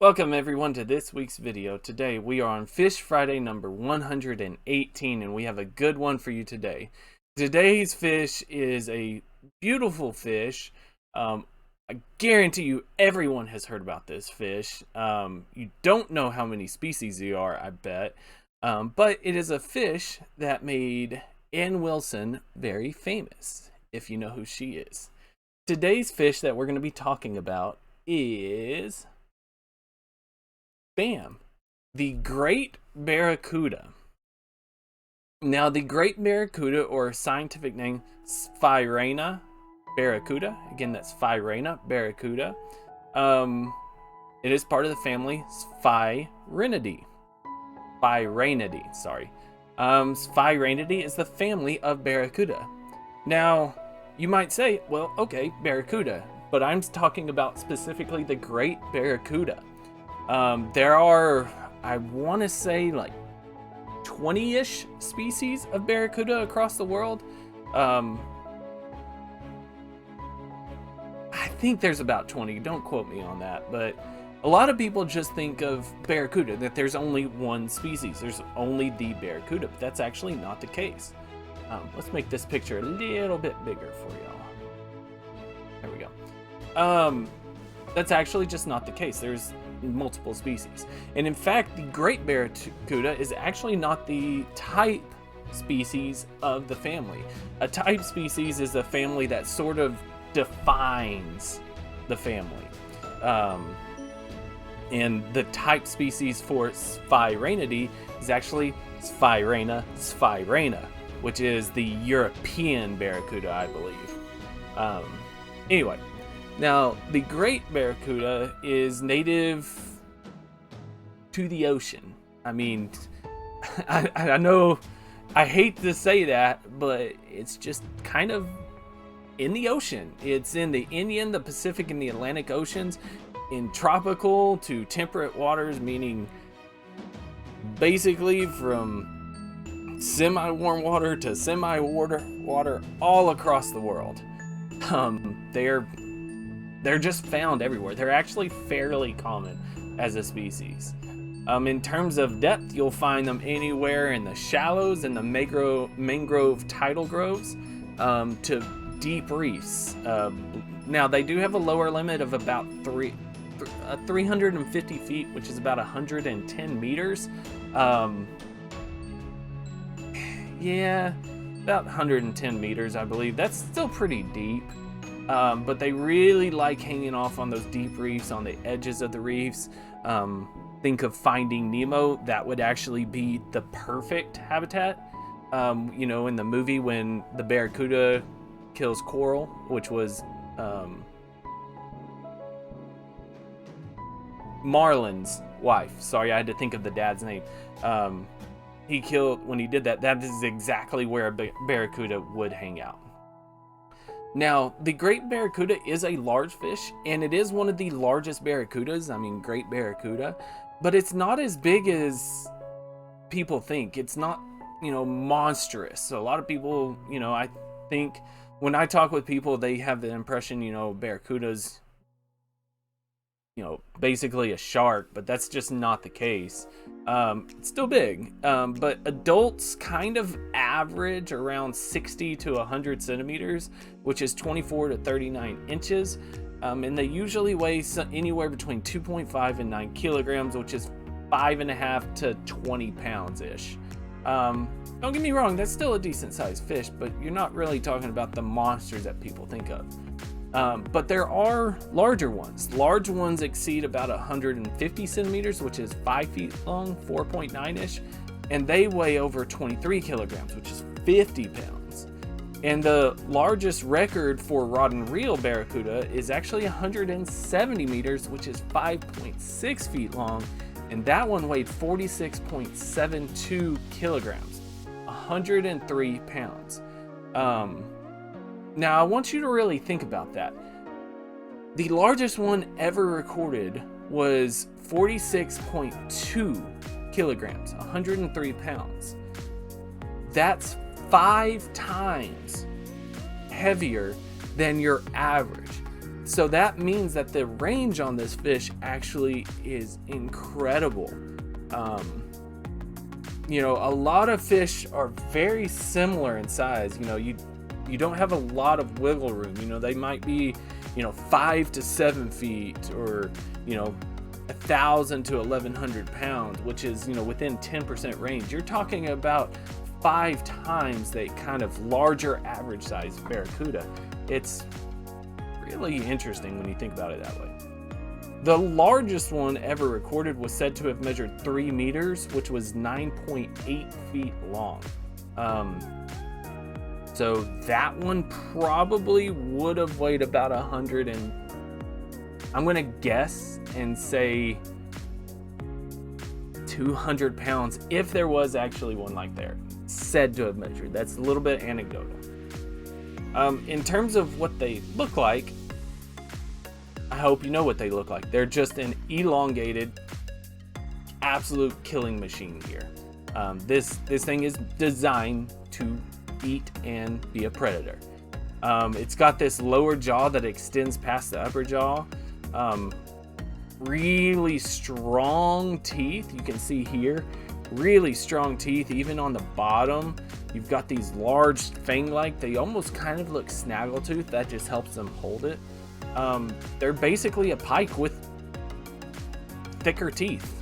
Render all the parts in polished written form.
Welcome everyone to this week's video. Today we are on Fish Friday number 118 and we have a good one for you today. Today's fish is a beautiful fish. I guarantee you everyone has heard about this fish. You don't know how many species there are, I bet. But it is a fish that made Ann Wilson very famous, if you know who she is. Today's fish that we're going to be talking about is... bam! The Great Barracuda. Now, the Great Barracuda, or scientific name, Sphyraena barracuda. Again, that's Sphyraena barracuda. It is part of the family Sphyraenidae. Sphyraenidae is the family of Barracuda. Now, you might say, well, okay, Barracuda, but I'm talking about specifically the Great Barracuda. There are, I want to say, like 20-ish species of Barracuda across the world. I think there's about 20, don't quote me on that, but a lot of people just think of Barracuda, that there's only one species, there's only the Barracuda, but that's actually not the case. Let's make this picture a little bit bigger for y'all. There we go. That's actually just not the case. There's multiple species, and in fact the Great Barracuda is actually not the type species of the family. A type species is a family that sort of defines the family, and the type species for Sphyraenidae is actually Sphyraena, which is the European Barracuda, I believe. Anyway, now, the Great Barracuda is native to the ocean. I mean, I know I hate to say that, but it's just kind of in the ocean. It's in the Indian, the Pacific, and the Atlantic Oceans, in tropical to temperate waters, meaning basically from semi-warm water to semi-water all across the world. They're just found everywhere. They're actually fairly common as a species. In terms of depth, you'll find them anywhere in the shallows and the mangrove tidal groves to deep reefs. Now, they do have a lower limit of about 350 feet, which is about 110 meters. Yeah, about 110 meters, I believe. That's still pretty deep. But they really like hanging off on those deep reefs, on the edges of the reefs. Think of Finding Nemo. That would actually be the perfect habitat. You know, in the movie when the Barracuda kills Coral, which was Marlin's wife. Sorry, I had to think of the dad's name. He killed, when he did that, that is exactly where a Barracuda would hang out. Now, the Great Barracuda is a large fish, and it is one of the largest barracudas. I mean, Great Barracuda, but it's not as big as people think. It's not, you know, monstrous. So a lot of people, you know, I think when I talk with people, they have the impression, you know, Barracuda's, you know, basically a shark, but that's just not the case. It's still big, but adults kind of average around 60 to 100 centimeters, which is 24 to 39 inches. And they usually weigh anywhere between 2.5 and 9 kilograms, which is 5.5 to 20 pounds ish. Don't get me wrong, that's still a decent sized fish, but you're not really talking about the monsters that people think of. But there are larger ones. Large ones exceed about 150 centimeters, which is 5 feet long, 4.9-ish, and they weigh over 23 kilograms, which is 50 pounds. And the largest record for rod and reel Barracuda is actually 170 meters, which is 5.6 feet long, and that one weighed 46.72 kilograms, 103 pounds. Now, I want you to really think about that. The largest one ever recorded was 46.2 kilograms, 103 pounds. That's 5 times heavier than your average. So that means that the range on this fish actually is incredible. A lot of fish are very similar in size. You don't have a lot of wiggle room. They might be 5 to 7 feet, or 1,000 to 1,100 pounds, which is within 10% range. You're talking about 5 times the kind of larger average size barracuda. It's really interesting when you think about it that way. The largest one ever recorded was said to have measured 3 meters, which was 9.8 feet long. So that one probably would have weighed about 100 and I'm going to guess and say 200 pounds if there was actually one like there said to have measured. That's a little bit anecdotal. In terms of what they look like, I hope you know what they look like. They're just an elongated, absolute killing machine here. This thing is designed to eat and be a predator. It's got this lower jaw that extends past the upper jaw. Really strong teeth. You can see here, really strong teeth. Even on the bottom, you've got these large fang-like. They almost kind of look snaggletooth. That just helps them hold it. They're basically a pike with thicker teeth.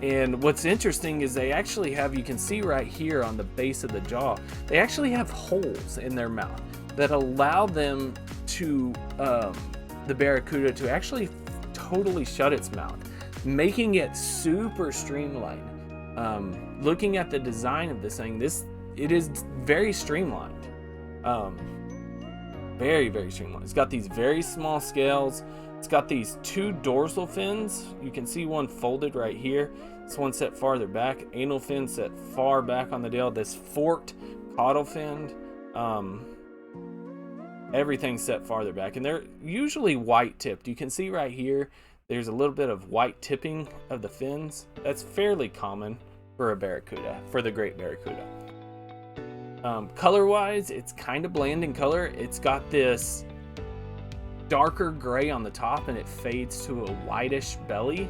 And what's interesting is they actually have, you can see right here on the base of the jaw, they actually have holes in their mouth that allow them to, the barracuda to actually totally shut its mouth, making it super streamlined. Looking at the design of this thing, it is very streamlined. Very, very streamlined. It's got these very small scales. It's got these 2 dorsal fins. You can see one folded right here. This one set farther back. Anal fin set far back on the tail. This forked caudal fin. Everything's set farther back. And they're usually white tipped. You can see right here, there's a little bit of white tipping of the fins. That's fairly common for a barracuda, for the great barracuda. Color-wise, it's kind of bland in color. It's got this darker gray on the top and it fades to a whitish belly.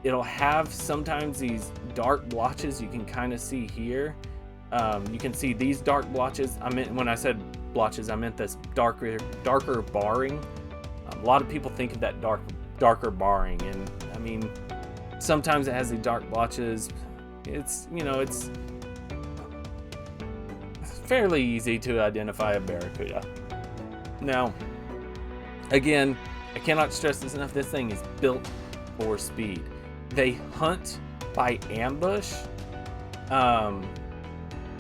It'll have sometimes these dark blotches you can kind of see here. You can see these dark blotches. When I said blotches, I meant this darker barring. A lot of people think of that darker barring, and I mean, sometimes it has the dark blotches. It's fairly easy to identify a barracuda. Now, again, I cannot stress this enough. This thing is built for speed. They hunt by ambush, and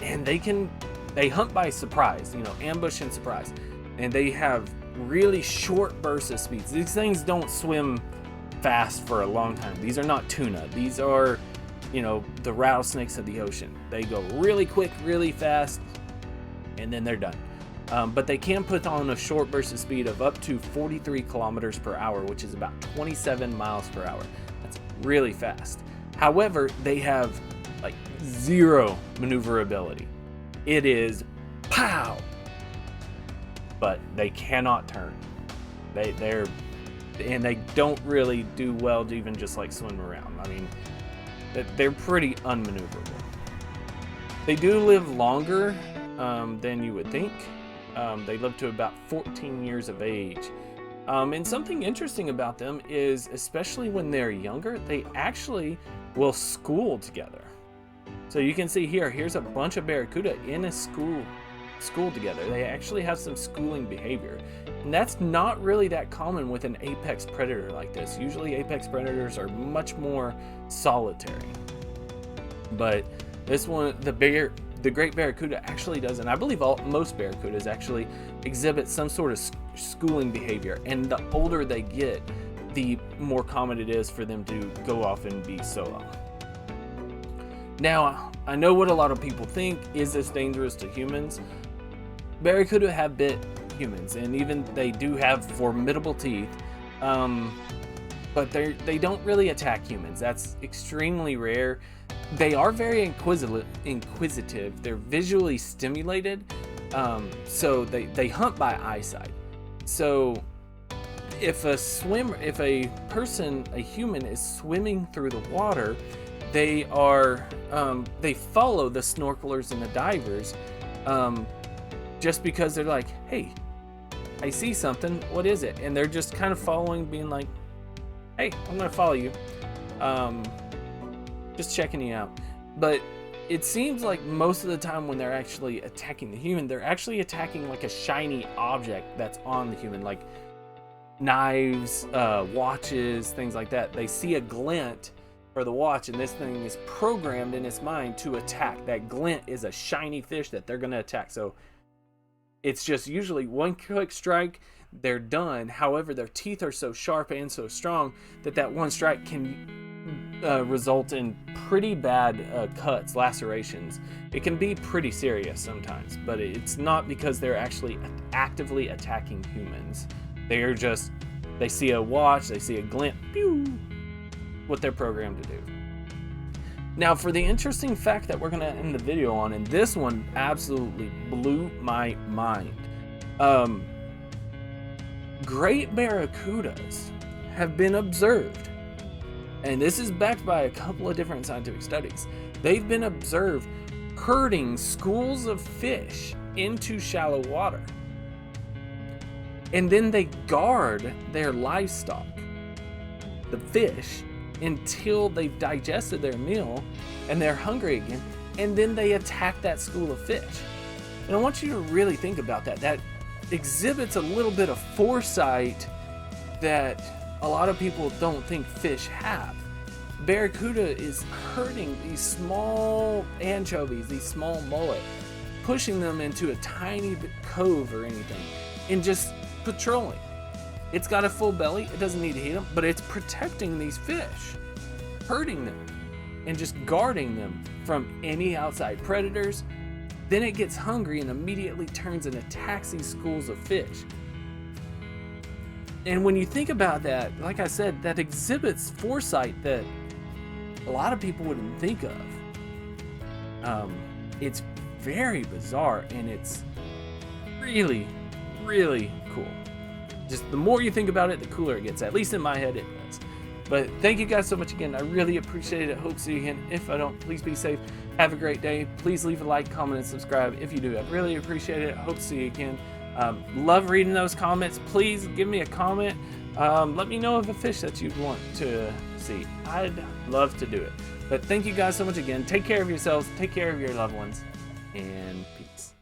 they hunt by surprise. Ambush and surprise, and they have really short bursts of speeds. These things don't swim fast for a long time. These are not tuna. These are, the rattlesnakes of the ocean. They go really quick, really fast, and then they're done. But they can put on a short burst of speed of up to 43 kilometers per hour, which is about 27 miles per hour. That's really fast. However, they have like zero maneuverability. It is pow, but they cannot turn. They don't really do well to even just like swim around. I mean, they're pretty unmaneuverable. They do live longer than you would think. They live to about 14 years of age. And something interesting about them is, especially when they're younger, they actually will school together. So you can see here's a bunch of barracuda in a school together. They actually have some schooling behavior. And that's not really that common with an apex predator like this. Usually apex predators are much more solitary. But this one, the great barracuda actually does, and I believe most barracudas actually exhibit some sort of schooling behavior. And the older they get, the more common it is for them to go off and be solo. Now, I know what a lot of people think, is this dangerous to humans? Barracuda have bit humans, and even they do have formidable teeth, but they don't really attack humans. That's extremely rare. They are very inquisitive. They're visually stimulated, So they hunt by eyesight. So if a human is swimming through the water, they follow the snorkelers and the divers, just because they're like, hey, I see something, what is it? And they're just kind of following, being like, hey, I'm gonna follow you, just checking you out. But it seems like most of the time when they're actually attacking the human, they're actually attacking like a shiny object that's on the human, like knives, watches, things like that. They see a glint for the watch, and this thing is programmed in its mind to attack. That glint is a shiny fish that they're going to attack. So it's just usually one quick strike, they're done. However, their teeth are so sharp and so strong that one strike can result in pretty bad cuts, lacerations. It can be pretty serious sometimes, but it's not because they're actually actively attacking humans. They see a watch, they see a glint, pew, what they're programmed to do. Now, for the interesting fact that we're going to end the video on, and this one absolutely blew my mind. Great barracudas have been observed, and this is backed by a couple of different scientific studies. They've been observed herding schools of fish into shallow water. And then they guard their livestock, the fish, until they've digested their meal and they're hungry again, and then they attack that school of fish. And I want you to really think about that. That exhibits a little bit of foresight that a lot of people don't think fish have. Barracuda is herding these small anchovies, these small mullet, pushing them into a tiny cove or anything, and just patrolling. It's got a full belly, it doesn't need to eat them, but it's protecting these fish, herding them, and just guarding them from any outside predators. Then it gets hungry and immediately turns and attacks these schools of fish. And when you think about that, like I said, that exhibits foresight that a lot of people wouldn't think of. It's very bizarre, and it's really, really cool. Just the more you think about it, the cooler it gets. At least in my head, it does. But thank you guys so much again. I really appreciate it. Hope to see you again. If I don't, please be safe. Have a great day. Please leave a like, comment, and subscribe if you do. I'd really appreciate it. Hope to see you again. Love reading those comments. Please give me a comment. Let me know of a fish that you'd want to see. I'd love to do it. But thank you guys so much again. Take care of yourselves. Take care of your loved ones. And peace.